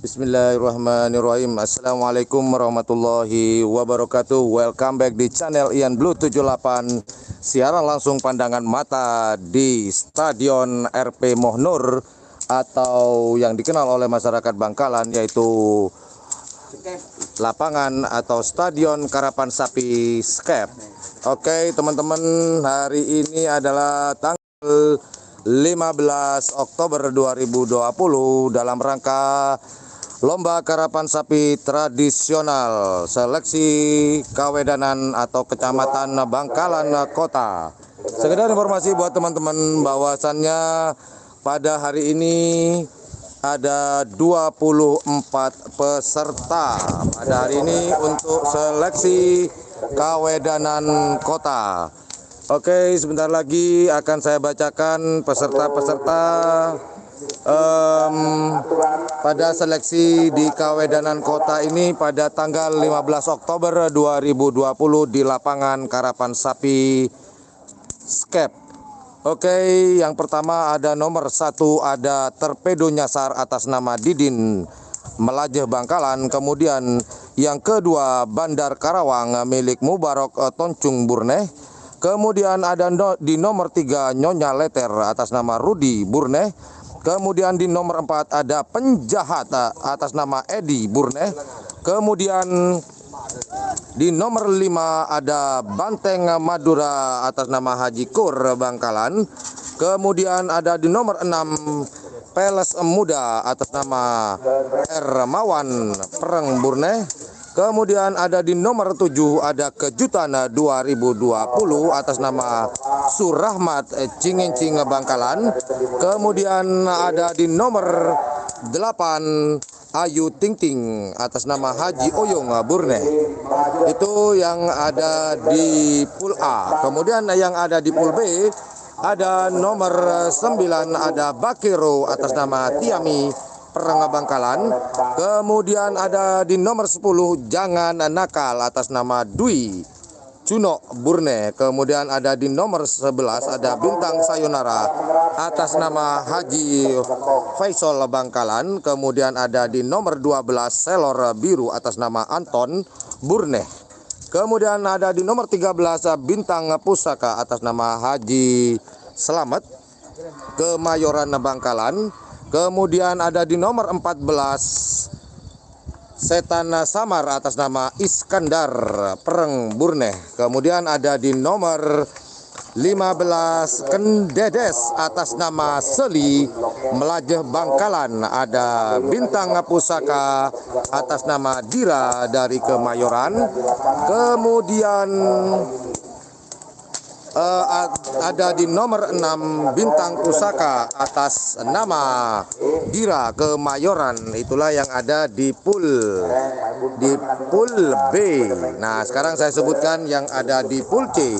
Bismillahirrahmanirrahim. Assalamualaikum warahmatullahi wabarakatuh. Welcome back di channel Ian Blue 78. Siaran langsung pandangan mata di Stadion RP Moh Nur atau yang dikenal oleh masyarakat Bangkalan yaitu lapangan atau Stadion Karapan Sapi Skep. Oke teman-teman, hari ini adalah tanggal 15 Oktober 2020 dalam rangka Lomba Karapan Sapi Tradisional Seleksi Kawedanan atau Kecamatan Bangkalan Kota. Sekedar informasi buat teman-teman bahwasannya pada hari ini ada 24 peserta pada hari ini untuk seleksi Kawedanan Kota. Oke, sebentar lagi akan saya bacakan peserta-peserta pada seleksi di Kawedanan Kota ini pada tanggal 15 Oktober 2020 di lapangan Karapan Sapi Skep. Oke, yang pertama ada nomor 1 ada Torpedo Nyasar atas nama Didin Melajeh Bangkalan. Kemudian yang kedua Bandar Karawang milik Mubarok Toncung Burneh. Kemudian ada di nomor 3 Nyonya Leter atas nama Rudi Burneh. Kemudian di nomor 4 ada Penjahat atas nama Edi Burneh. Kemudian di nomor 5 ada Banteng Madura atas nama Haji Kur Bangkalan. Kemudian ada di nomor 6 Peles Muda atas nama Ermawan Pereng Burneh. Kemudian ada di nomor 7 ada Kejutan 2020 atas nama Surahmat Cingincing Bangkalan. Kemudian ada di nomor 8 Ayu Ting Ting atas nama Haji Oyong Burneh. Itu yang ada di pool A. Kemudian yang ada di pool B ada nomor 9 ada Bakiro atas nama Tiami Pereng Bangkalan. Kemudian ada di nomor 10 Jangan Nakal atas nama Dwi Cuno Burneh. Kemudian ada di nomor 11 ada Bintang Sayonara atas nama Haji Faisal Bangkalan. Kemudian ada di nomor 12 Selor Biru atas nama Anton Burneh. Kemudian ada di nomor 13 Bintang Pusaka atas nama Haji Selamat Kemayoran Bangkalan. Kemudian ada di nomor 14 Setan Samar atas nama Iskandar Pereng Burneh. Kemudian ada di nomor 15 Kendedes atas nama Seli Melajeh Bangkalan. Ada Bintang Pusaka atas nama Dira dari Kemayoran. Kemudian ada di nomor 6 Bintang Pusaka atas nama Dira Kemayoran. Itulah yang ada di pool B. Nah, sekarang saya sebutkan yang ada di pool C.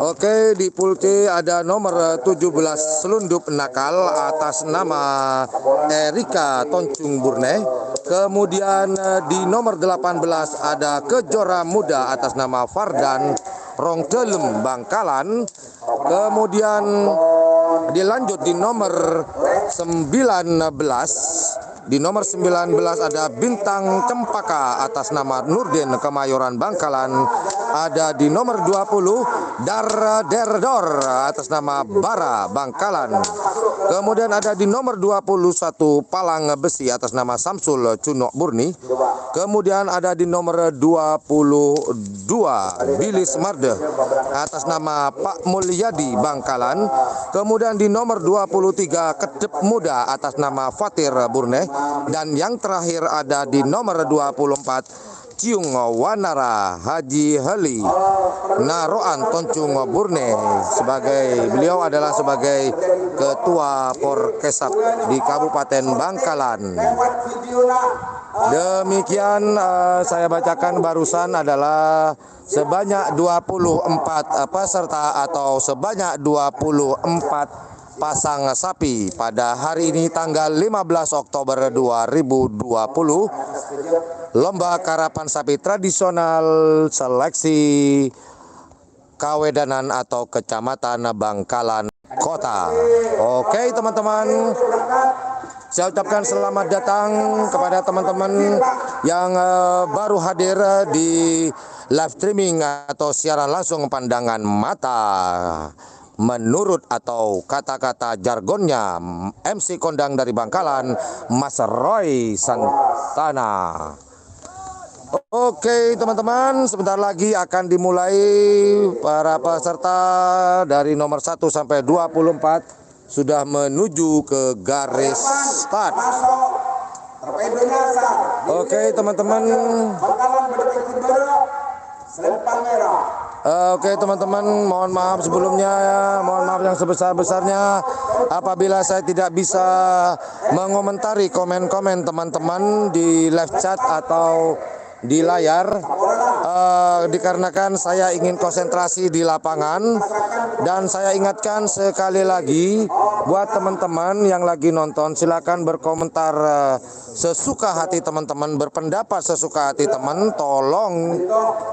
Oke, di pool C ada nomor 17 Selundup Nakal atas nama Erika Toncung Burneh. Kemudian di nomor 18 ada Kejora Muda atas nama Fardan Rongdelem Bangkalan. Kemudian dilanjut di nomor 19. Di nomor 19 ada Bintang Cempaka atas nama Nurdin Kemayoran Bangkalan. Ada di nomor 20 Dar Derdor atas nama Bara Bangkalan. Kemudian ada di nomor 21 Palang Besi atas nama Samsul Cunok Burni. Kemudian ada di nomor 22 Bilis Marde atas nama Pak Mulyadi Bangkalan. Kemudian di nomor 23 Kedep Muda atas nama Fatir Burneh. Dan yang terakhir ada di nomor 24 Ciung Wanara Haji Heli Naroan Toncung Burneh. Beliau adalah sebagai Ketua Porkesap di Kabupaten Bangkalan. Demikian saya bacakan barusan adalah sebanyak 24 peserta atau sebanyak 24 pasang sapi pada hari ini tanggal 15 Oktober 2020. Lomba Karapan Sapi Tradisional Seleksi Kawedanan atau Kecamatan Bangkalan Kota. Oke teman-teman, Saya ucapkan selamat datang kepada teman-teman yang baru hadir di live streaming atau siaran langsung pandangan mata. Menurut atau kata-kata jargonnya MC kondang dari Bangkalan, Mas Roy Santana. Oke teman-teman, sebentar lagi akan dimulai para peserta dari nomor 1 sampai 24 sudah menuju ke garis start. Oke teman-teman. Oke teman-teman, mohon maaf sebelumnya, mohon maaf yang sebesar-besarnya apabila saya tidak bisa mengomentari komen-komen teman-teman di live chat atau di layar, dikarenakan saya ingin konsentrasi di lapangan. Dan saya ingatkan sekali lagi buat teman-teman yang lagi nonton, silakan berkomentar sesuka hati teman-teman, berpendapat sesuka hati teman, tolong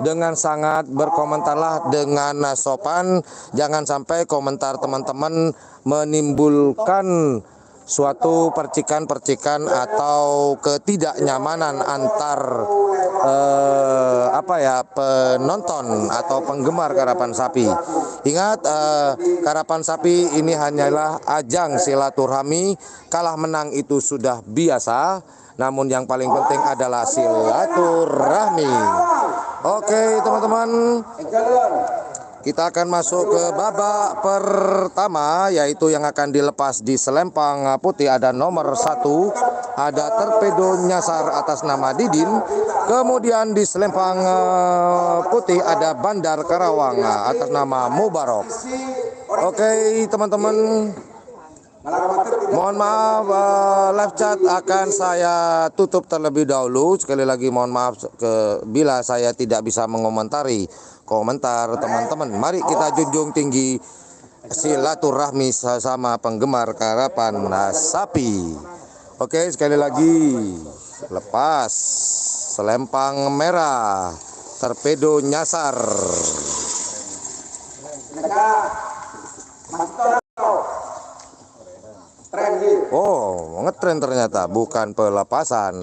dengan sangat berkomentarlah dengan sopan, jangan sampai komentar teman-teman menimbulkan suatu percikan-percikan atau ketidaknyamanan antar penonton atau penggemar karapan sapi. Ingat, karapan sapi ini hanyalah ajang silaturahmi, kalah menang itu sudah biasa, namun yang paling penting adalah silaturahmi. Oke teman-teman, kita akan masuk ke babak pertama, yaitu yang akan dilepas di selempang putih. Ada nomor 1, ada Torpedo Nyasar atas nama Didin. Kemudian di selempang putih ada Bandar Karawang atas nama Mubarok. Oke teman-teman, mohon maaf, live chat akan saya tutup terlebih dahulu. Sekali lagi mohon maaf bila saya tidak bisa mengomentari komentar teman-teman. Mari kita junjung tinggi silaturahmi sesama penggemar karapan sapi. Oke, sekali lagi lepas selempang merah, Torpedo Nyasar. Oh, ngetren ternyata, bukan pelepasan.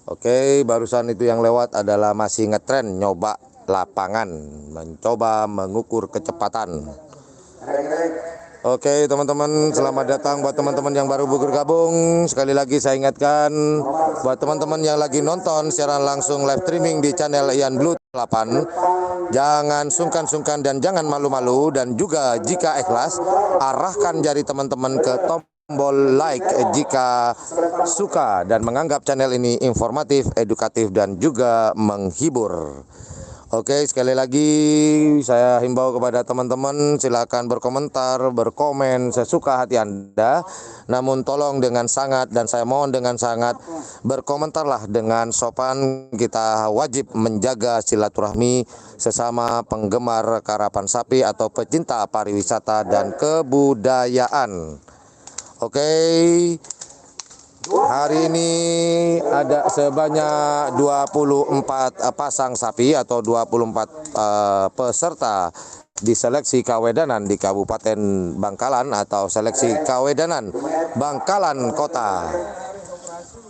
Oke, barusan itu yang lewat adalah masih ngetren, nyoba lapangan, mencoba mengukur kecepatan. Oke teman-teman, selamat datang buat teman-teman yang baru bergabung. Sekali lagi saya ingatkan buat teman-teman yang lagi nonton siaran langsung live streaming di channel Ian Blue 8, jangan sungkan-sungkan dan jangan malu-malu, dan juga jika ikhlas arahkan jari teman-teman ke tombol like jika suka dan menganggap channel ini informatif, edukatif dan juga menghibur. Oke, sekali lagi saya himbau kepada teman-teman, silakan berkomentar, berkomen sesuka hati Anda. Namun tolong dengan sangat, dan saya mohon dengan sangat, berkomentarlah dengan sopan. Kita wajib menjaga silaturahmi sesama penggemar karapan sapi atau pecinta pariwisata dan kebudayaan. Oke. Hari ini ada sebanyak 24 pasang sapi atau 24 peserta di seleksi kawedanan di Kabupaten Bangkalan atau seleksi kawedanan Bangkalan Kota.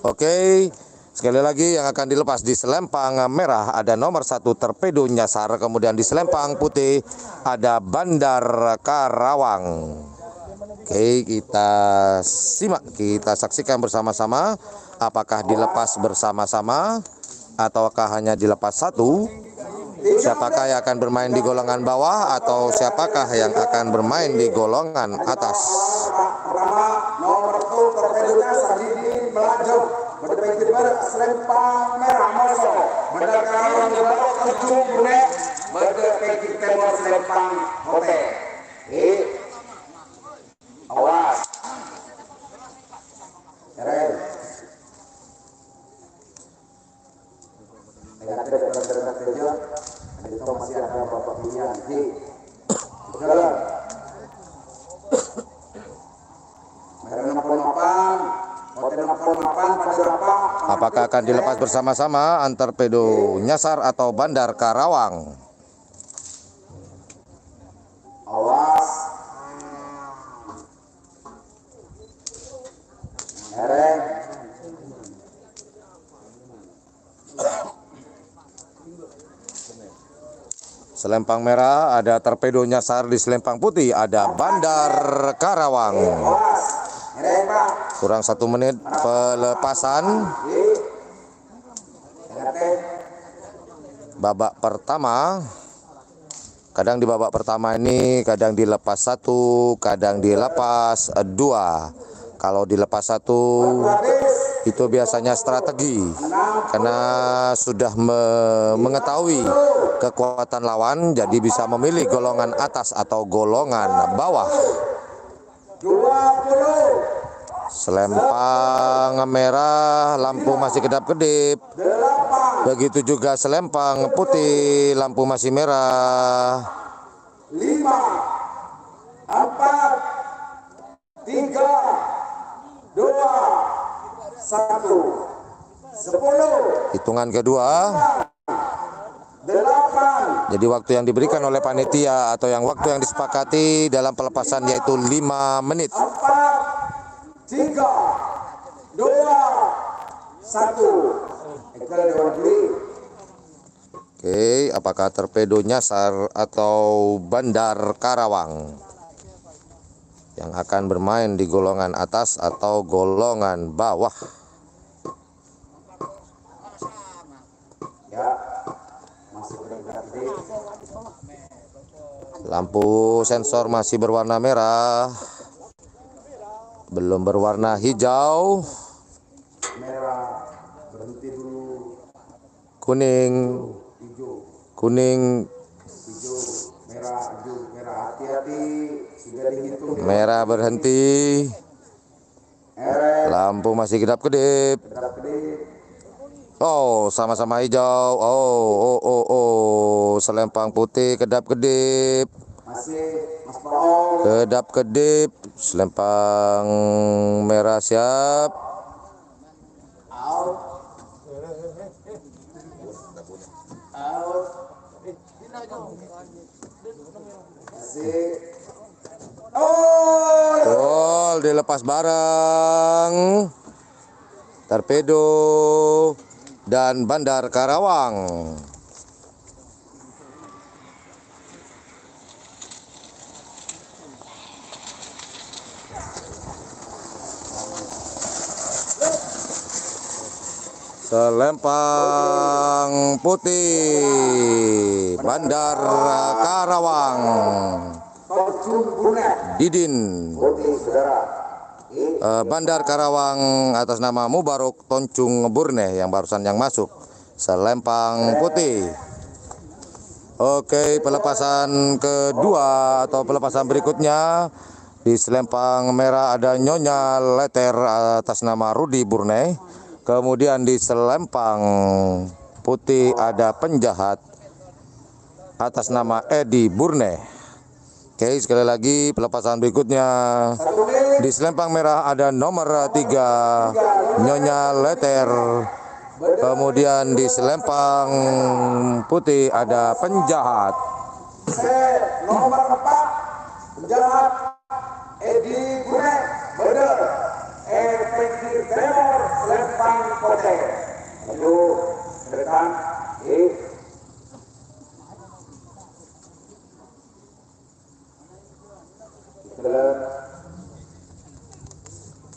Oke, sekali lagi yang akan dilepas di selempang merah ada nomor 1 Torpedo Nyasar, kemudian di selempang putih ada Bandar Karawang. Oke, kita simak, kita saksikan bersama-sama apakah dilepas bersama-sama ataukah hanya dilepas satu. Siapakah yang akan bermain di golongan bawah atau siapakah yang akan bermain di golongan atas. Pertama, nomor 1 Torpedo Nyasar Didin melaju berdepati selempang merah masuk. Bandar Karawang dibawa ke ujung bunek berdepati temor selempang hotel. Awas. Keren. Negatif saja. Itu masih ada bapak pilihan. Jalan. Apakah akan dilepas bersama-sama antar Torpedo Nyasar atau Bandar Karawang? Awas. Selempang merah ada Torpedo nyasar, di selempang putih ada Bandar Karawang. Awas. Mereka. Kurang 1 menit pelepasan babak pertama. Kadang di babak pertama ini kadang dilepas 1, kadang dilepas 2. Kalau dilepas 1 itu biasanya strategi, karena sudah mengetahui kekuatan lawan, jadi bisa memilih golongan atas atau golongan bawah. 20. Selempang merah, lampu masih kedap-kedip. 8. Begitu juga selempang putih, lampu masih merah. 5. 4. 3. 2. 1. 10. Hitungan kedua. 8. Jadi waktu yang diberikan oleh panitia atau waktu yang disepakati dalam pelepasan yaitu 5 menit. 4. 3. 2. 1. Oke, apakah Torpedo nyasar atau Bandar Karawang yang akan bermain di golongan atas atau golongan bawah? Ya, masih bergerak. Lampu sensor masih berwarna merah, belum berwarna hijau, Merah, berhenti dulu. kuning, Hijau, kuning, hijau, merah, hijau, merah. Hati-hati, sudah dihitung. merah berhenti, lampu masih kedap-kedip. Kedap-kedip. Oh, sama-sama hijau. Oh, selempang putih kedap-kedip. Masih, Mas Paul. Kedap-kedip, selempang merah siap. Out. Out. Masih. Oh, Gol dilepas bareng Torpedo dan Bandar Karawang. Selempang putih Bandar Karawang, Toncung Brunet. Didin. Putih, saudara. Bandar Karawang atas nama Mubarok Toncung Burne yang barusan yang masuk. Selempang putih. Oke, pelepasan kedua atau pelepasan berikutnya. Di selempang merah ada Nyonya Leter atas nama Rudi Burne. Kemudian di selempang putih ada Penjahat atas nama Edi Burne. Oke, sekali lagi pelepasan berikutnya. Di selempang merah ada nomor 3 Nyonya Leter. Kemudian di selempang putih ada Penjahat. Nomor 4. Penjahat Edi Brunet. Bener. Efektif Benor. Selempang Kote. Lalu ke depan.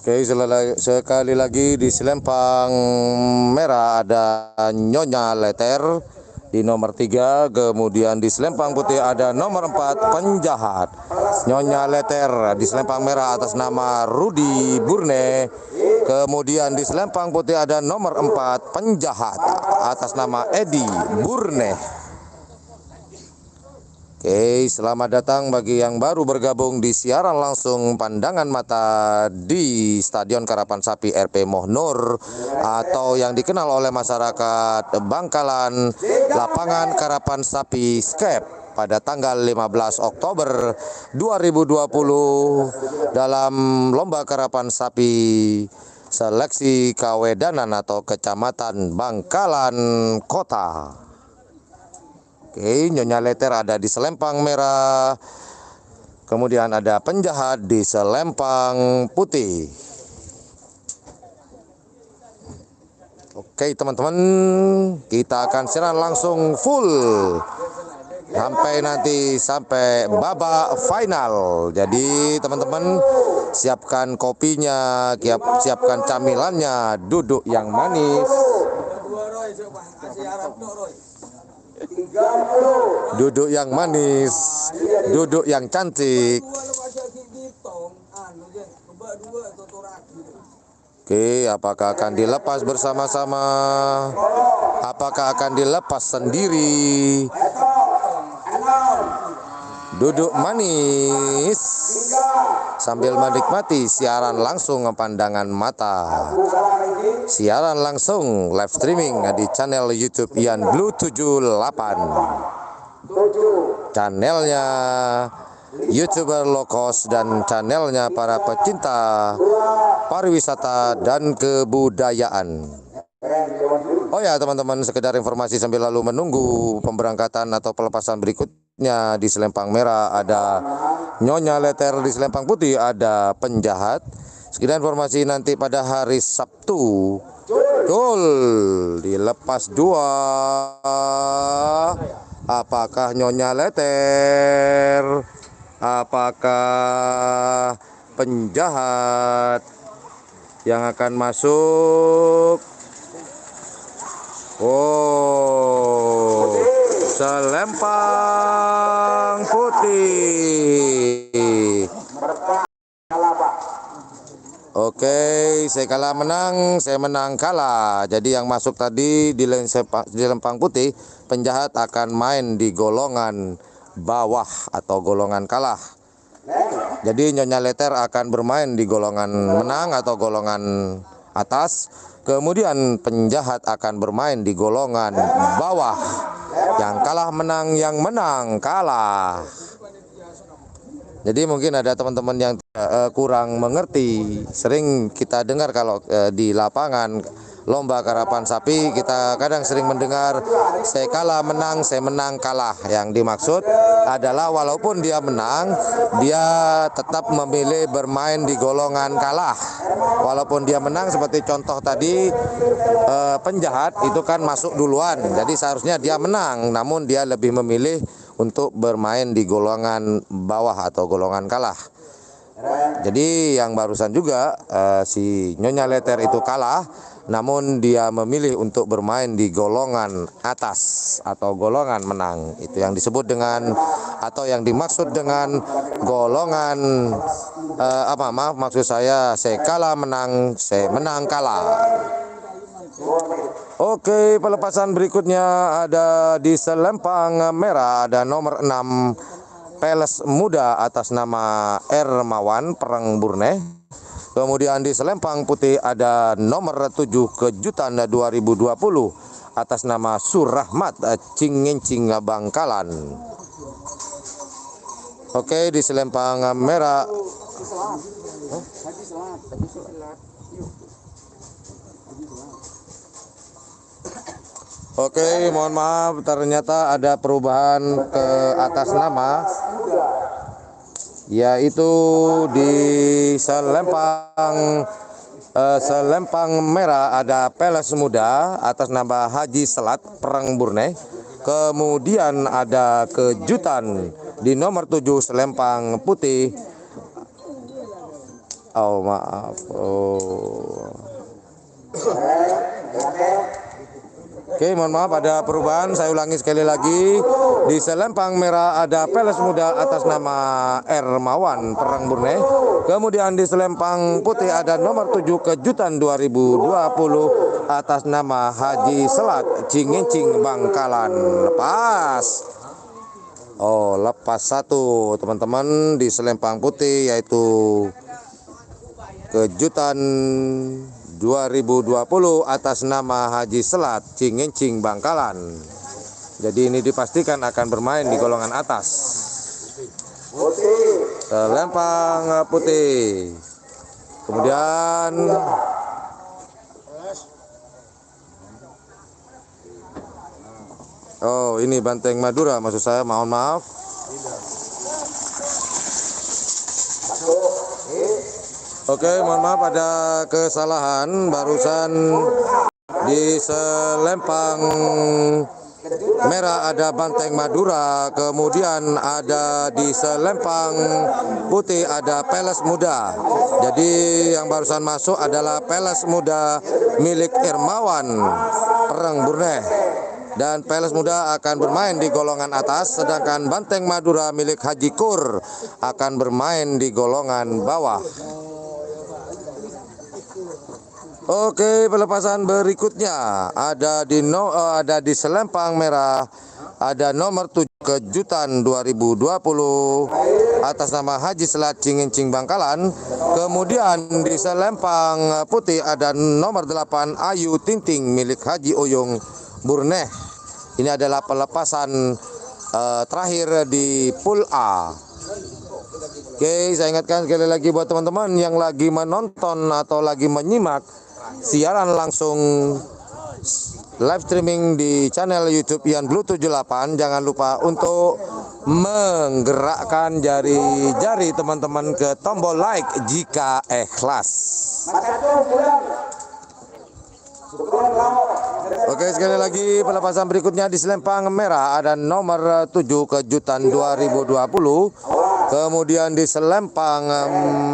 Oke, sekali lagi di selempang merah ada Nyonya Leter di nomor 3. Kemudian di selempang putih ada nomor 4 Penjahat. Nyonya Leter di selempang merah atas nama Rudi Burne. Kemudian di selempang putih ada nomor 4 Penjahat atas nama Edi Burne. Oke, selamat datang bagi yang baru bergabung di siaran langsung pandangan mata di Stadion Karapan Sapi RP Mohnur atau yang dikenal oleh masyarakat Bangkalan Lapangan Karapan Sapi Skep pada tanggal 15 Oktober 2020 dalam Lomba Karapan Sapi Seleksi Kawedanan atau Kecamatan Bangkalan Kota. Oke, Nyonya Leter ada di selempang merah. Kemudian ada Penjahat di selempang putih. Oke, teman-teman, kita akan siaran langsung full sampai babak final. Jadi teman-teman siapkan kopinya, siapkan camilannya, duduk yang manis. 30. Duduk yang manis, duduk yang cantik. Oke, apakah akan dilepas bersama-sama? Apakah akan dilepas sendiri? Duduk manis sambil menikmati siaran langsung pandangan mata. Siaran langsung live streaming di channel YouTube Ian Blue 78. Channelnya YouTuber low cost dan channelnya para pecinta pariwisata dan kebudayaan. Oh ya teman-teman, sekedar informasi sambil lalu menunggu pemberangkatan atau pelepasan berikutnya. Di Selempang Merah ada Nyonya Letter, di Selempang Putih ada Penjahat. Sekian informasi nanti pada hari Sabtu. Betul, dilepas 2. Apakah Nyonya Letter? Apakah Penjahat yang akan masuk? Oh, Selempang Putih. Oke, saya kalah menang, saya menang kalah. Jadi yang masuk tadi di Selempang Putih, Penjahat akan main di golongan bawah atau golongan kalah. Jadi Nyonya Letter akan bermain di golongan menang atau golongan atas. Kemudian Penjahat akan bermain di golongan bawah. Yang kalah menang, yang menang kalah. Jadi mungkin ada teman-teman yang kurang mengerti. Sering kita dengar kalau di lapangan lomba karapan sapi, kita kadang sering mendengar saya kalah menang, saya menang kalah. Yang dimaksud adalah walaupun dia menang, dia tetap memilih bermain di golongan kalah. Walaupun dia menang, seperti contoh tadi Penjahat itu kan masuk duluan, jadi seharusnya dia menang, namun dia lebih memilih untuk bermain di golongan bawah atau golongan kalah. Jadi yang barusan juga si Nyonya Letter itu kalah, namun dia memilih untuk bermain di golongan atas atau golongan menang. Itu yang disebut dengan atau yang dimaksud dengan golongan maksud saya kalah menang, saya menang kalah. Oke, pelepasan berikutnya ada di Selempang Merah, ada nomor 6 Peles Muda atas nama Ermawan Perang Burne. Kemudian di Selempang Putih ada nomor 7 Kejutan 2020 atas nama Surahmat Cingincing Bangkalan. Oke, di Selempang Merah. Oke, mohon maaf, ternyata ada perubahan ke atas nama, yaitu di Selempang Merah ada Peles Muda atas nama Haji Selat Perang Burne. Kemudian ada Kejutan di nomor 7 Selempang Putih. Oh maaf. Oke, mohon maaf ada perubahan. Saya ulangi sekali lagi. Di Selempang Merah ada Peles Muda atas nama Ermawan Perang Burne. Kemudian di Selempang Putih ada nomor 7 Kejutan 2020 atas nama Haji Selat Cingincing Bangkalan. Lepas. Oh, lepas 1 teman-teman di Selempang Putih, yaitu Kejutan 2020 atas nama Haji Selat Cingincing Bangkalan. Jadi ini dipastikan akan bermain di golongan atas. Selempang Putih. Kemudian oh, ini Banteng Madura maksud saya, mohon maaf. Oke, mohon maaf ada kesalahan barusan di Selempang merah ada Banteng Madura, kemudian ada di selempang putih ada Peles Muda. Jadi yang barusan masuk adalah Peles Muda milik Irmawan Pereng Burneh. Dan Peles Muda akan bermain di golongan atas, sedangkan Banteng Madura milik Haji Kur akan bermain di golongan bawah. Oke, pelepasan berikutnya ada di selempang merah, ada nomor 7 Kejutan 2020 atas nama Haji Selat Cingincing Bangkalan. Kemudian di selempang putih ada nomor 8 Ayu Tinting milik Haji Uyung Burneh. Ini adalah pelepasan terakhir di pool A. Oke, saya ingatkan sekali lagi buat teman-teman yang lagi menonton atau lagi menyimak siaran langsung live streaming di channel YouTube Ian Blue 78, jangan lupa untuk menggerakkan jari-jari teman-teman ke tombol like jika ikhlas. Oke, sekali lagi pelepasan berikutnya di selempang merah ada nomor 7 Kejutan 2020. Kemudian di selempang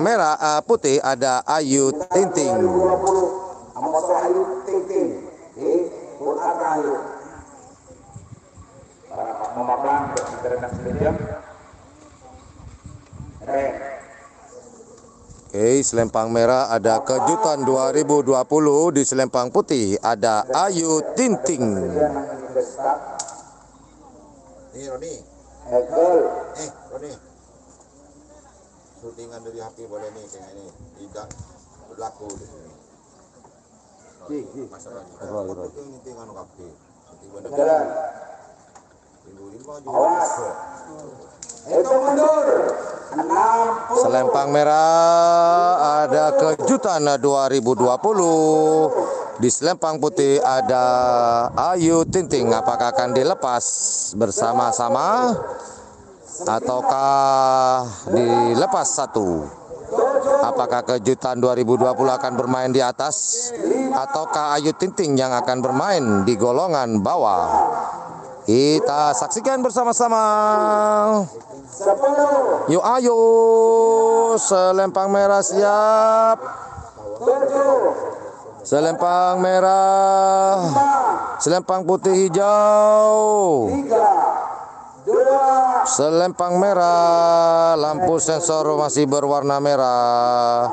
merah putih ada Ayu Tinting. Oke, selempang merah ada Kejutan 2020, di selempang putih ada Ayu Tinting. Nih Roni, Roni, syutingan dari HP boleh nih kayak ini, tidak berlaku di sini. Masalahnya, itu ngintingan kafe, Itu mundur. Selempang merah ada Kejutan 2020, di selempang putih ada Ayu Tinting. Apakah akan dilepas bersama-sama ataukah dilepas satu? Apakah Kejutan 2020 akan bermain di atas ataukah Ayu Tinting yang akan bermain di golongan bawah? Kita saksikan bersama-sama. Yuk ayo, selempang merah siap. Selempang merah, selempang putih hijau. Selempang merah, lampu sensor masih berwarna merah.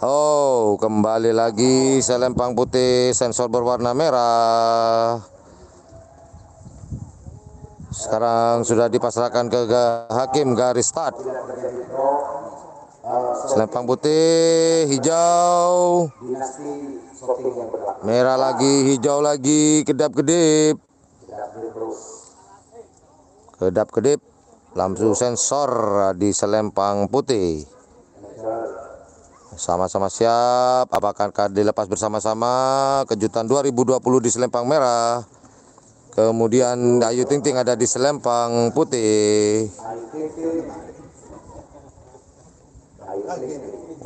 Oh, kembali lagi selempang putih, sensor berwarna merah. Sekarang sudah dipasrahkan ke hakim garis start. Selempang putih, hijau, merah lagi, hijau lagi, kedap-kedip. Kedap-kedip, lampu sensor di selempang putih. Sama-sama siap, apakah akan dilepas bersama-sama? Kejutan 2020 di selempang merah. Kemudian Ayu Tinting ada di selempang putih.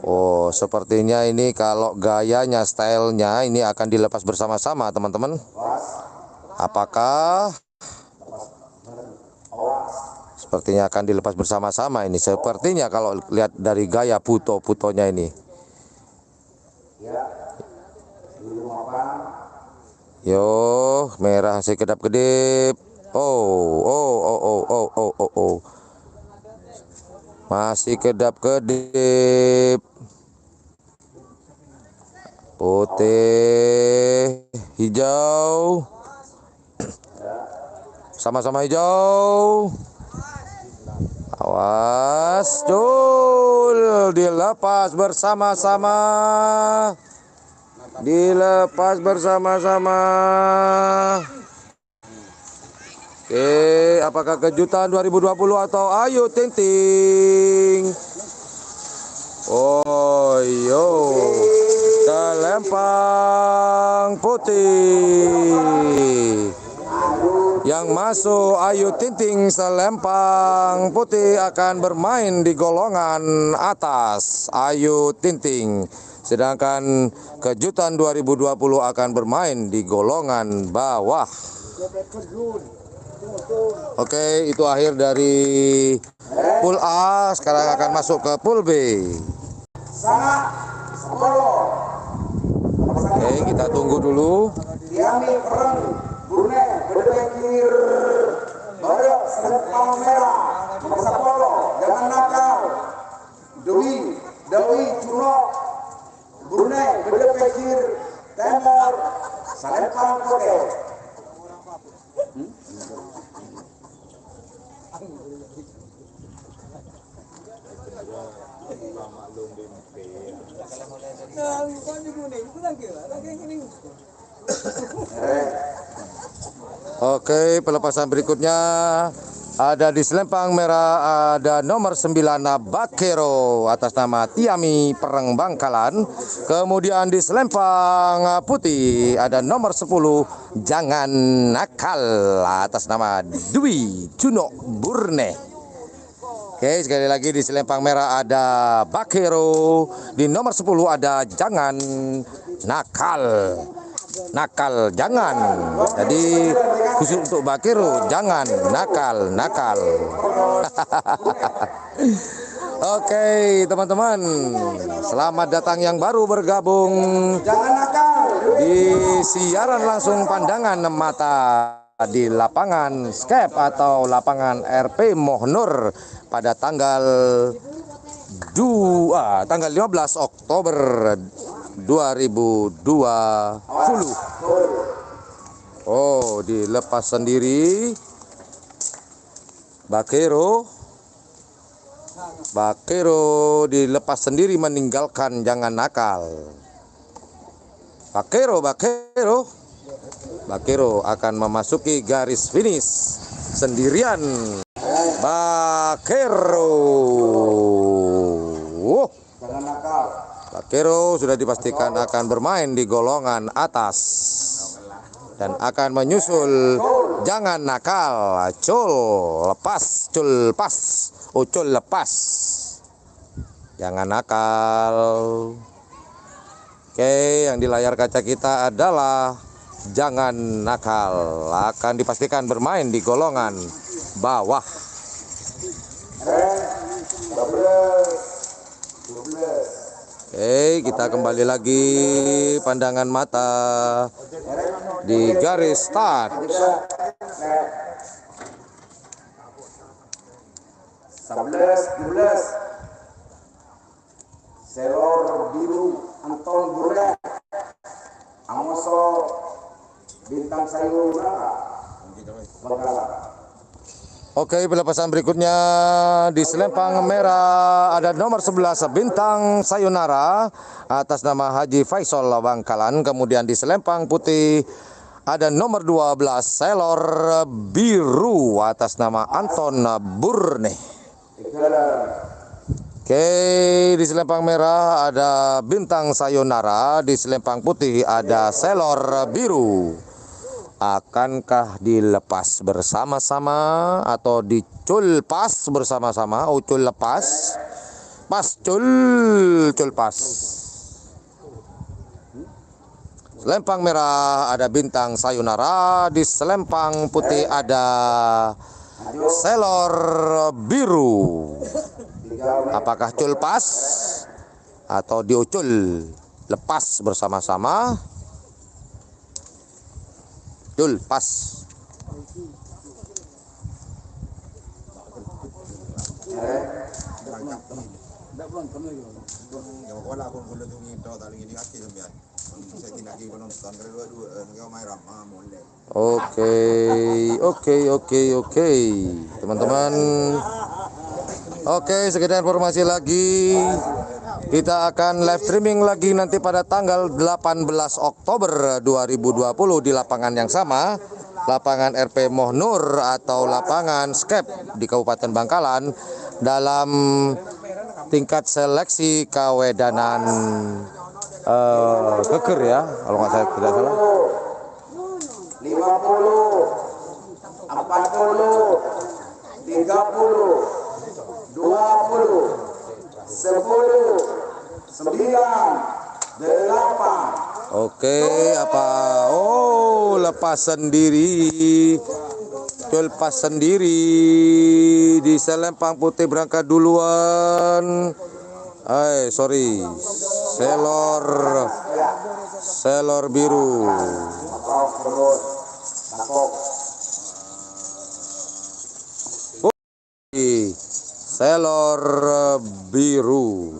Oh, sepertinya ini kalau gayanya, stylenya ini akan dilepas bersama-sama, teman-teman. Apakah? Sepertinya akan dilepas bersama-sama ini. Sepertinya kalau lihat dari gaya puto-putonya ini. Yo, merah masih kedap-kedip. Oh. Masih kedap-kedip. Putih, hijau. Sama-sama hijau. Awas, dul, dilepas bersama-sama. Dilepas bersama-sama. Oke, apakah Kejutan 2020 atau Ayu Tinting? Oh, yo. Selempang putih. Yang masuk Ayu Tinting, selempang putih akan bermain di golongan atas, Ayu Tinting. Sedangkan Kejutan 2020 akan bermain di golongan bawah. Oke, itu akhir dari pool A. Sekarang akan masuk ke pool B. Sana, Sepolo. Oke, kita tunggu dulu. Diami Perang, Brunei, Bedepekir, Bario, Selempang Merah, Sepolo, jangan nakal. Dewi, Cuno, Brunei, Bedepekir, Timur, Selempang Kote. Oke, pelepasan berikutnya ada di selempang merah, ada nomor 9 Bakero atas nama Tiami Pereng Bangkalan. Kemudian di selempang putih ada nomor 10 Jangan Nakal atas nama Dwi Juno Burne. Oke, sekali lagi di selempang merah ada Bakero, di nomor 10 ada Jangan Nakal. Nakal jangan. Jadi khusus untuk Bakero, jangan nakal. Oke, teman-teman. Selamat datang yang baru bergabung Jangan nakal. di siaran langsung pandangan mata di lapangan Skep atau lapangan RP Mohnur pada tanggal 15 Oktober 2020. Oh, dilepas sendiri Bakero dilepas sendiri meninggalkan Jangan Nakal. Bakero akan memasuki garis finish sendirian. Bakero. Jangan nakal. Bakero sudah dipastikan akan bermain di golongan atas dan akan menyusul Jangan Nakal. Cul lepas. Jangan nakal. Oke, yang di layar kaca kita adalah Jangan Nakal, akan dipastikan bermain di golongan bawah. 12. Oke, kita kembali lagi pandangan mata di garis start. 11. Selor Biru Anton Burne, Amoso Bintang Sayonara Bangkalan. Oke, pelepasan berikutnya di selempang merah ada nomor 11 Bintang Sayonara atas nama Haji Faisal Bangkalan. Kemudian di selempang putih ada nomor 12 Selor Biru atas nama Anton Burne. Oke, di selempang merah ada Bintang Sayonara, di selempang putih ada Selor Biru. Akankah dilepas bersama-sama atau dicul pas bersama-sama? Oh, cul lepas. Cul pas. Selempang merah ada Bintang Sayonara, di selempang putih ada Selor Biru. Apakah cul pas atau diucul lepas bersama-sama? Cul pas. Oke. Teman-teman. Oke, sekedar informasi lagi. Kita akan live streaming lagi nanti pada tanggal 18 Oktober 2020 di lapangan yang sama, lapangan RP Mohnur atau lapangan Skep di Kabupaten Bangkalan dalam tingkat seleksi kawedanan keker ya, kalau nggak saya tidak salah. 50, 40, 30, 20, 10, 9, 8. Oke, apa? Oh, lepas sendiri. Lepas sendiri di selempang putih berangkat duluan. Sorry. Selor biru. Selor biru.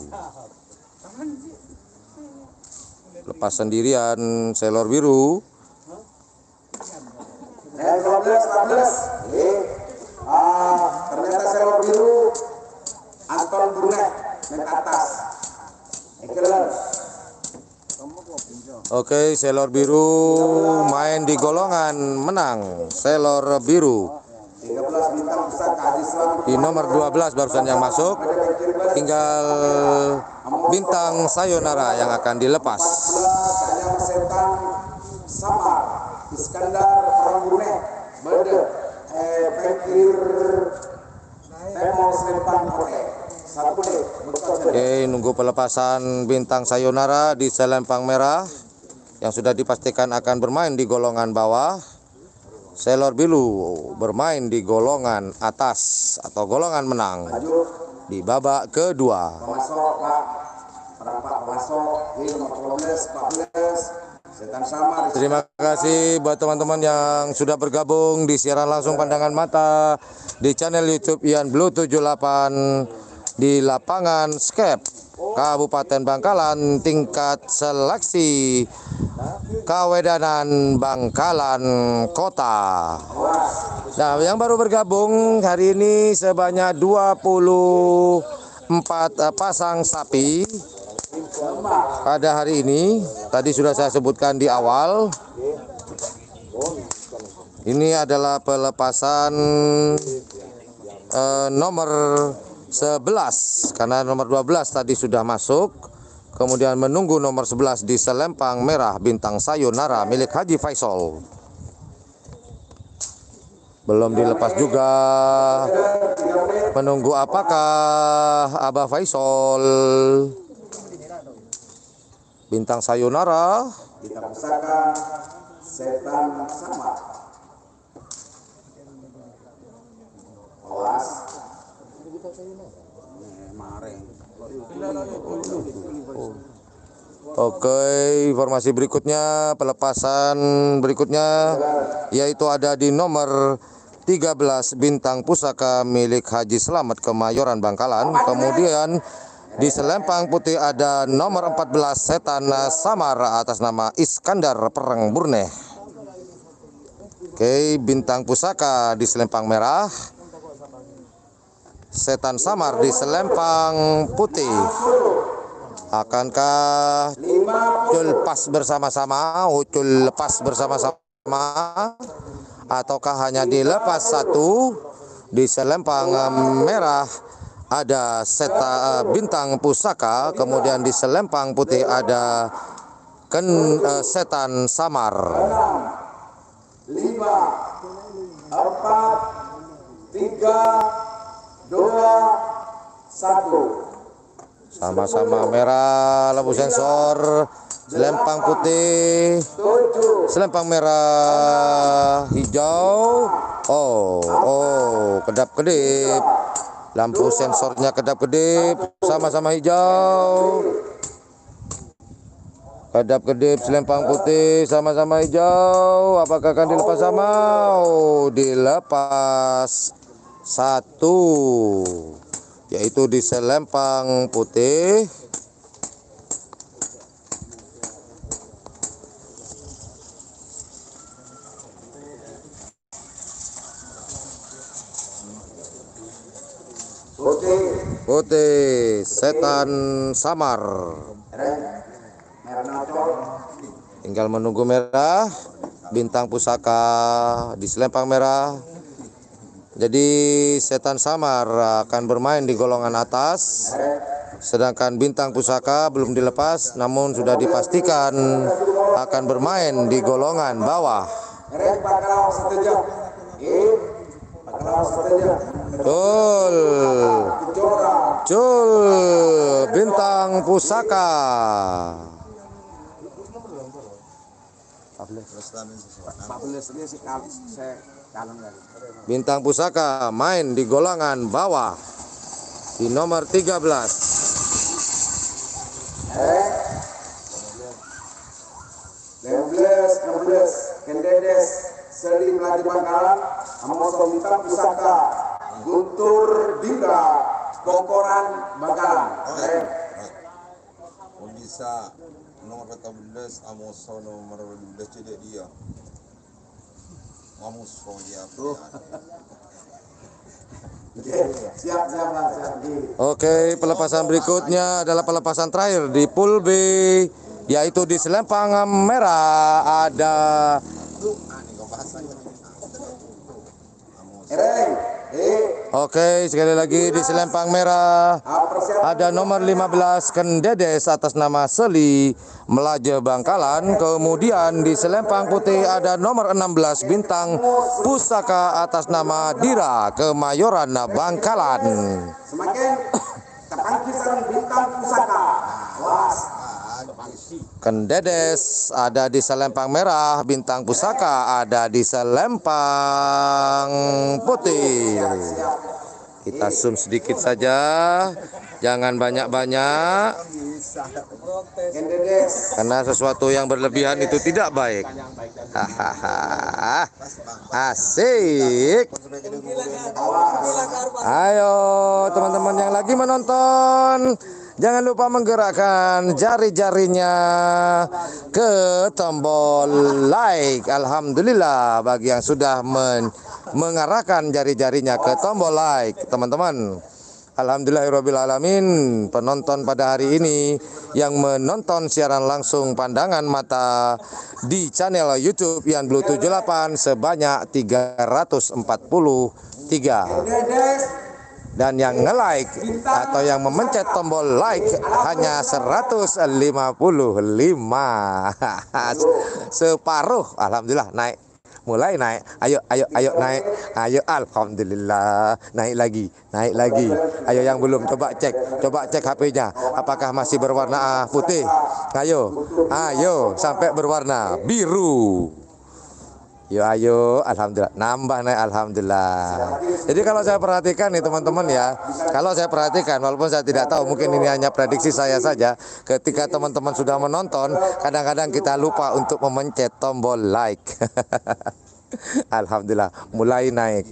Lepas sendirian selor biru. Ternyata selor biru Anton Brunei naik atas. Oke, selor biru main di golongan menang. Selor biru 13 bintang besar Haji Selamat di nomor 12 barusan yang masuk. Tinggal bintang sayonara yang akan dilepas. Tanya Setan Samar Iskandar Perang Brunei Bede Pekir Temo Selempang Kote 1 deh. Oke, nunggu pelepasan bintang sayonara di selempang merah yang sudah dipastikan akan bermain di golongan bawah. Selor biru bermain di golongan atas atau golongan menang di babak kedua. Pemasok Pak pemasok di nomor 14 Setan Samar. Terima kasih buat teman-teman yang sudah bergabung di siaran langsung pandangan mata di channel YouTube Ian Blue 78 di lapangan Skep Kabupaten Bangkalan tingkat seleksi Kawedanan Bangkalan Kota. Nah, yang baru bergabung hari ini sebanyak 24 pasang sapi pada hari ini. Tadi sudah saya sebutkan di awal. Ini adalah pelepasan nomor 11 karena nomor 12 tadi sudah masuk. Kemudian menunggu nomor 11 di selempang merah bintang sayonara milik Haji Faisal. Belum dilepas juga. Menunggu apakah Abah Faisal. Bintang sayonara. Bintang pusaka Setan Samar. Awas. Oke, informasi berikutnya, pelepasan berikutnya yaitu ada di nomor 13 bintang pusaka milik Haji Selamat Kemayoran Bangkalan. Kemudian di selempang putih ada nomor 14 Setan Samar atas nama Iskandar Perang Brunei. Oke, bintang pusaka di selempang merah. Setan Samar di selempang putih. Akankah ucul pas bersama-sama, ucul lepas bersama-sama, ataukah hanya dilepas satu? Di selempang merah ada bintang pusaka, kemudian di selempang putih ada Setan Samar. 5, 4, 3, 2, 1. Sama-sama merah, lampu sensor, selempang putih, selempang merah, hijau. Kedap-kedip. Lampu sensornya kedap-kedip, sama-sama hijau. Kedap-kedip, selempang putih, sama-sama hijau. Apakah akan dilepas sama? Dilepas satu. Yaitu di selempang putih. Putih Setan Samar. Tinggal menunggu merah. Bintang pusaka di selempang merah. Jadi Setan Samar akan bermain di golongan atas, sedangkan bintang pusaka belum dilepas, namun sudah dipastikan akan bermain di golongan bawah. Cul, bintang pusaka. Lestari sesuatu. 14 dia sih saya calon kali. Bintang Pusaka main di golongan bawah di nomor 13. 16 Kendedes Selim Ladi Bangkalan Amoso Bintang Pusaka Guntur Dinda Bongkoran Bangkalan. Bisa nomor 14 Amoso nomor 12 jadi dia. Amoso dia. Siap. Oke, pelepasan berikutnya adalah pelepasan terakhir di pool B, yaitu di selempang merah ada Oke, sekali lagi di selempang merah ada nomor 15 Kendedes atas nama Seli Melaje Bangkalan. Kemudian di selempang putih ada nomor 16 Bintang Pusaka atas nama Dira Kemayoran Bangkalan. Semakin ketangkisan Bintang Pusaka. Was. Kendedes ada di selempang merah, Bintang Pusaka ada di selempang putih. Kita zoom sedikit saja, jangan banyak-banyak, karena sesuatu yang berlebihan itu tidak baik. Hahaha, asik. Ayo teman-teman yang lagi menonton, jangan lupa menggerakkan jari-jarinya ke tombol like. Alhamdulillah bagi yang sudah mengarahkan jari-jarinya ke tombol like, teman-teman. Alhamdulillahirrabbilalamin, penonton pada hari ini yang menonton siaran langsung pandangan mata di channel YouTube Yan Blue 78 sebanyak 343. Dan yang nge-like atau yang memencet tombol like hanya 155. Separuh. Alhamdulillah naik. Mulai naik. Ayo naik. Ayo, alhamdulillah. Naik lagi. Ayo yang belum coba cek HP-nya. Apakah masih berwarna putih? Ayo sampai berwarna biru. Ayo, alhamdulillah, nambah naik, alhamdulillah. Jadi kalau saya perhatikan nih teman-teman ya, kalau saya perhatikan, walaupun saya tidak tahu, mungkin ini hanya prediksi saya saja, ketika teman-teman sudah menonton, kadang-kadang kita lupa untuk memencet tombol like. Alhamdulillah, mulai naik.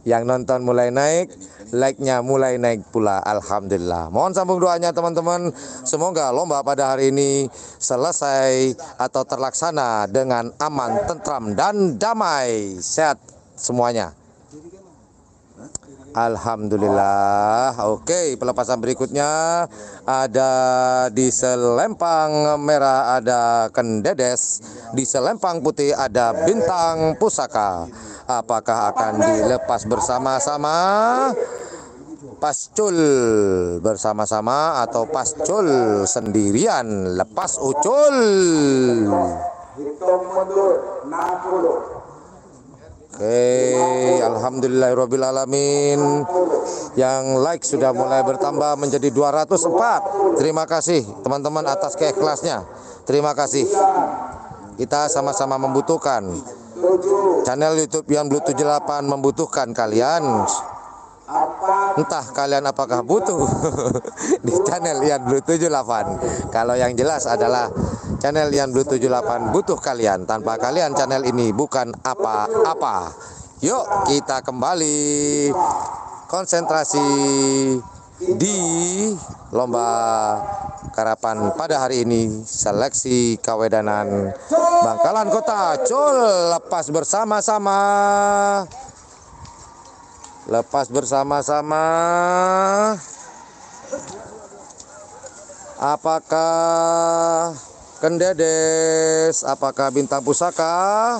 Yang nonton mulai naik, like-nya mulai naik pula. Alhamdulillah. Mohon sambung doanya teman-teman. Semoga lomba pada hari ini selesai atau terlaksana dengan aman, tentram, dan damai. Sehat semuanya. Alhamdulillah. Oke, pelepasan berikutnya ada di selempang merah ada Kendedes, di selempang putih ada Bintang Pusaka. Apakah akan dilepas bersama-sama, pascul bersama-sama, atau pascul sendirian? Lepas ucul. Hitung mundur 60. Oke, alhamdulillahirrabbilalamin. Yang like sudah mulai bertambah menjadi 204. Terima kasih teman-teman atas keikhlasannya. Terima kasih. Kita sama-sama membutuhkan. Channel YouTube Yan Blue 78 membutuhkan kalian. Entah kalian apakah butuh di channel Yan Blue 78. Kalau yang jelas adalah channel Yan Blue 78 butuh kalian. Tanpa kalian channel ini bukan apa-apa. Yuk kita kembali konsentrasi di lomba karapan pada hari ini, seleksi kawedanan Bangkalan Kota. Cul, lepas bersama-sama. Apakah Kendedes, apakah Bintang Pusaka?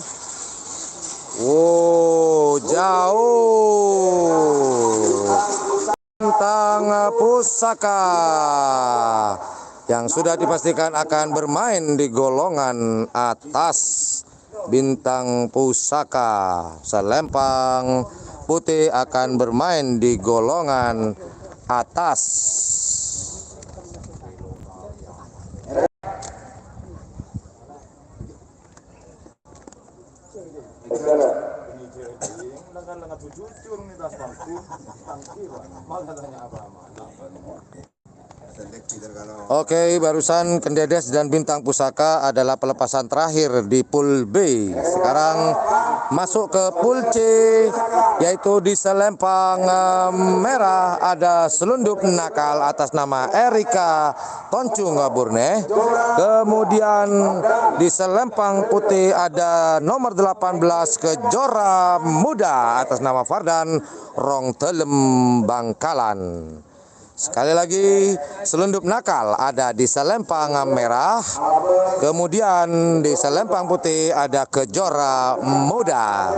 Jauh. Bintang Pusaka yang sudah dipastikan akan bermain di golongan atas. Bintang Pusaka selempang putih akan bermain di golongan atas. Seleksi terkalau. Oke, barusan Kendedes dan Bintang Pusaka adalah pelepasan terakhir di pool B. Sekarang masuk ke pool C, yaitu di selempang merah ada selundup nakal atas nama Erika Toncung Burne. Kemudian di selempang putih ada nomor 18 Kejora Muda atas nama Fardan Rong Telem Bangkalan. Sekali lagi, selundup nakal ada di selempang merah, kemudian di selempang putih ada Kejora Muda.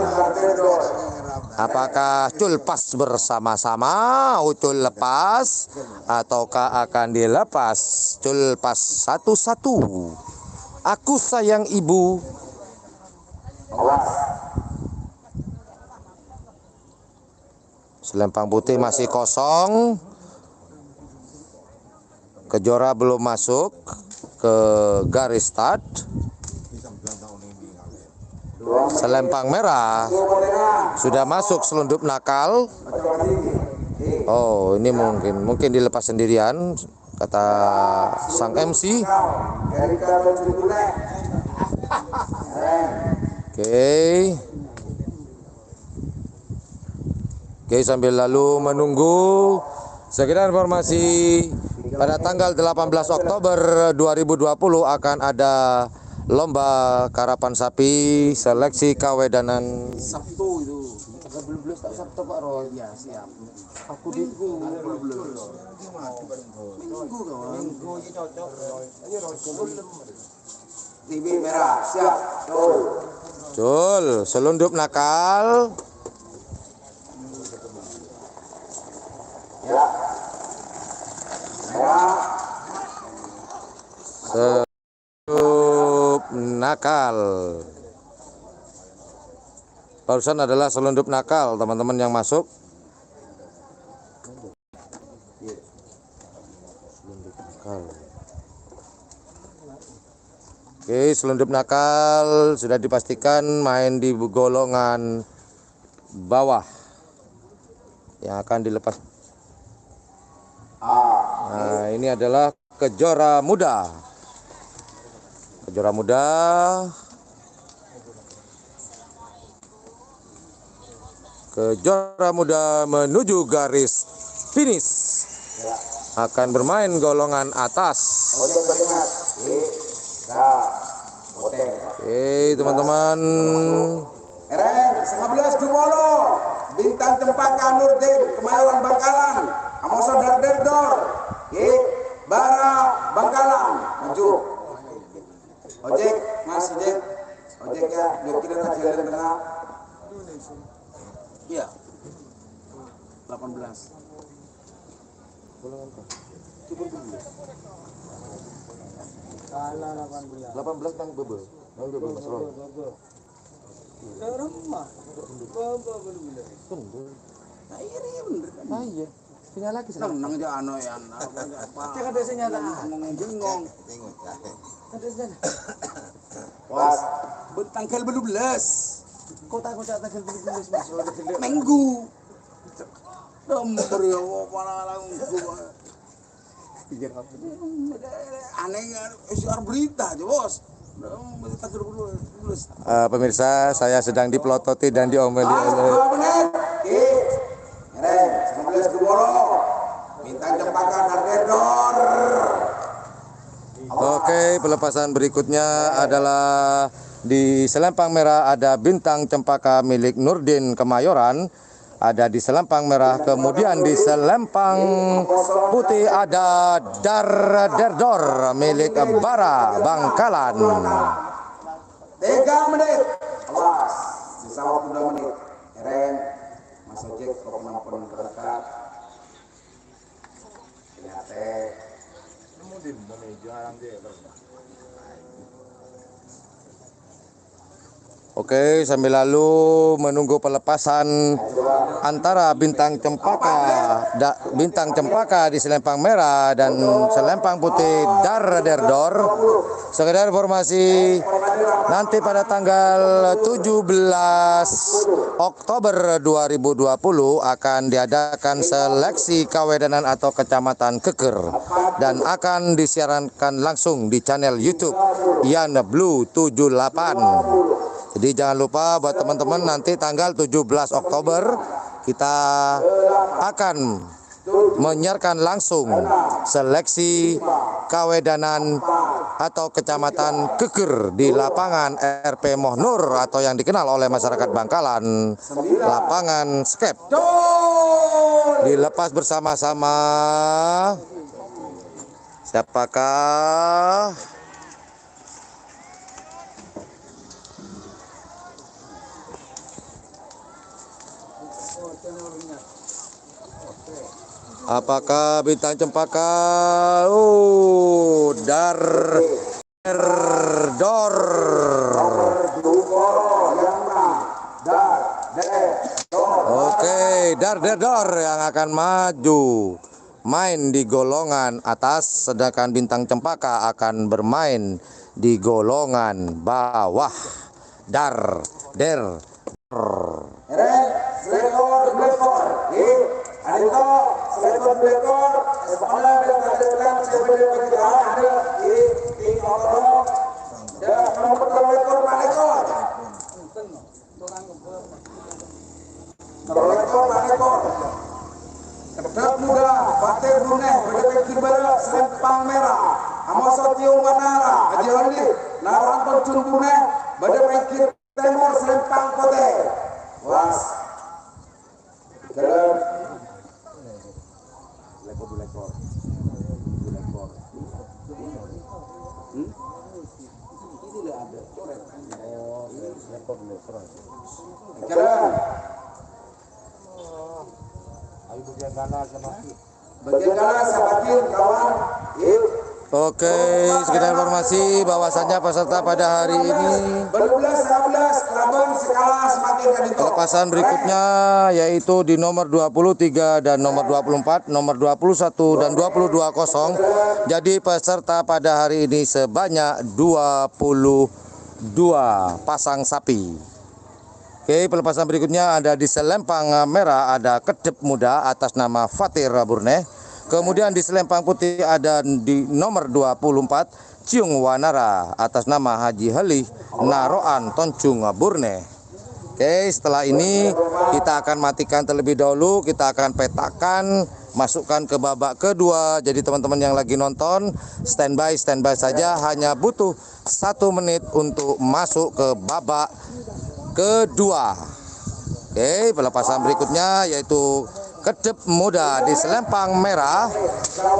Apakah culpas bersama-sama, ucul lepas, ataukah akan dilepas culpas satu-satu? Aku sayang ibu. Selempang putih masih kosong. Kejora belum masuk ke garis start. Selempang merah sudah masuk selundup nakal. Oh, ini mungkin dilepas sendirian kata sang MC. Oke, sambil lalu menunggu sekedar informasi. Pada tanggal 18 Oktober 2020 akan ada lomba karapan sapi seleksi kawedanan Sabtu itu. Belum tak Sabtu Pak Roy. Ya, siap. Aku di Minggu kawan. Minggu ini cocok. TV merah, siap. Cul, selundup nakal. Ya. Selundup nakal. Barusan adalah selundup nakal, teman-teman yang masuk. Oke, selundup nakal sudah dipastikan main di golongan bawah yang akan dilepas. Nah, ini adalah Kejora Muda. Kejora Muda. Kejora Muda menuju garis finish. Akan bermain golongan atas. Oke, teman-teman. Eren 11 Dumolo, Bintang Cempaka Nurdin, Kemayoran Bangkalan, Amoso Darderdor, Bara Bangkalan, maju. Ojek, Mas Ojek, ojek ya, joki dan jalan tengah. Iya, 18. 18 Bang Bebe. Bang Bebe Mas Roy. Nah ini bener kan? Ah iya. Sinyal lagi sekarang. Nang aja ano ya, apa? Cek ada sinyal Bengong. Tengok. Ada sinyal. Was, tanggal 12 Kok takut tanggal 17 Mas Roy gede. Minggu. Nomor ya malah minggu. Aneh siar berita aja bos. Pemirsa, saya sedang dipelototi dan diomeli oleh Oke, pelepasan berikutnya adalah di selempang merah ada Bintang Cempaka milik Nurdin Kemayoran. Ada di selempang merah, kemudian di selempang putih ada Darderdor milik Bara Bangkalan. 3 menit. Awas, sisa waktu 2 menit. Eren, Mas Ojek, kau penonton terdekat. Lihat Oke, sambil lalu menunggu pelepasan antara Bintang Cempaka di selempang merah dan selempang putih Darderdor. Sekedar informasi, nanti pada tanggal 17 Oktober 2020 akan diadakan seleksi kawedanan atau kecamatan Keker dan akan disiarkan langsung di channel YouTube Yan Blue 78. Jadi jangan lupa buat teman-teman, nanti tanggal 17 Oktober kita akan menyiarkan langsung seleksi kawedanan atau kecamatan Keker di lapangan RP Mohnur atau yang dikenal oleh masyarakat Bangkalan lapangan skep. Dilepas bersama-sama. Siapakah? Apakah bintang cempaka? Dor. Oke, Dor yang akan maju main di golongan atas, sedangkan bintang cempaka akan bermain di golongan bawah. Der. Kedap muda, Batir Brunei, berdepek Kibara, Selempang Merah, Amasa Tiung Wanara, Haji Handi, Narang Toncun Brunei, berdepek Kir Timur, Selempang Putih. Was. Kedap. Lekor. Ini ada, coret. Oh, lekor. Kedap. Bagian kanan Sabatin kawan. Oke, sekedar informasi bahwasannya peserta pada hari ini pelepasan berikutnya yaitu di nomor 23 dan nomor 24, nomor 21 dan 22 kosong. Jadi peserta pada hari ini sebanyak 22 pasang sapi. Oke, pelepasan berikutnya ada di Selempang Merah ada Kedep Muda atas nama Fatir Brunei. Kemudian di Selempang Putih ada di nomor 24 Ciung Wanara atas nama Haji Halih Naroan Toncung Brunei. Oke, setelah ini kita akan matikan terlebih dahulu, kita akan petakan, masukkan ke babak kedua. Jadi teman-teman yang lagi nonton standby saja, hanya butuh 1 menit untuk masuk ke babak kedua. Oke, pelepasan berikutnya yaitu Kedep Muda di Selempang Merah.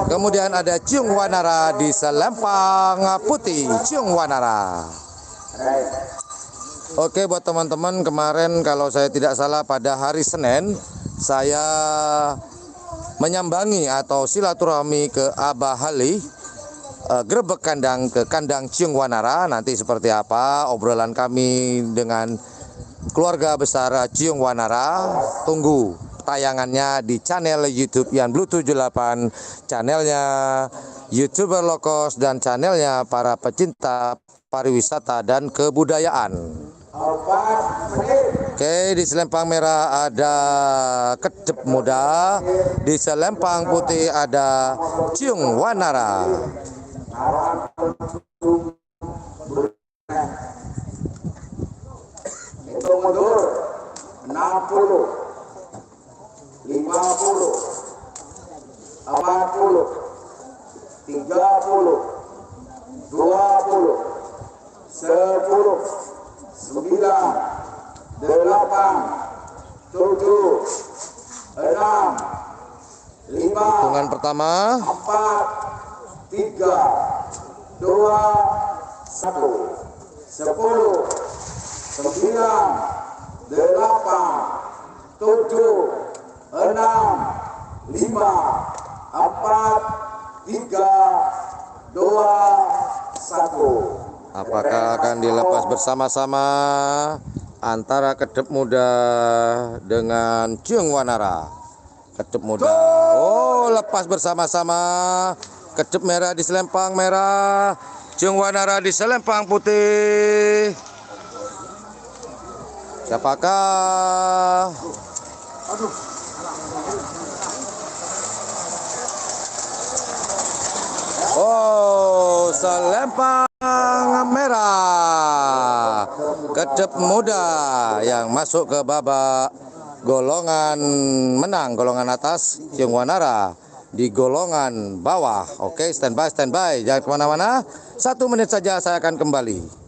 Kemudian ada Ciung Wanara di Selempang Putih. Ciung Wanara. Oke, buat teman-teman, kemarin kalau saya tidak salah pada hari Senin saya menyambangi atau silaturahmi ke Abah Halih, grebek kandang ke kandang Ciung Wanara. Nanti seperti apa obrolan kami dengan keluarga besar Ciung Wanara, tunggu tayangannya di channel YouTube Yan Blue 78, channelnya YouTuber Lokos, dan channelnya para pecinta pariwisata dan kebudayaan. Oke, di Selempang Merah ada Kedep Muda, di Selempang Putih ada Ciung Wanara. Hitung mundur 60, 50, 40, 30, 20, 10, 9, 8, 7, 6, 5, 4, 3, 2, 1. Hitungan pertama. 10, 9, 8, 7, 6, 5, 4, 3, 2, 1. Apakah akan dilepas bersama-sama antara Kedep Muda dengan Ciung Wanara? Kedep Muda. Oh, lepas bersama-sama. Kedep Merah di Selempang Merah. Ciung Wanara di selempang putih. Siapakah? Oh, selempang merah. Kedep muda yang masuk ke babak golongan menang, golongan atas. Ciung Wanara di golongan bawah. Oke, standby, jangan kemana-mana. 1 menit saja saya akan kembali.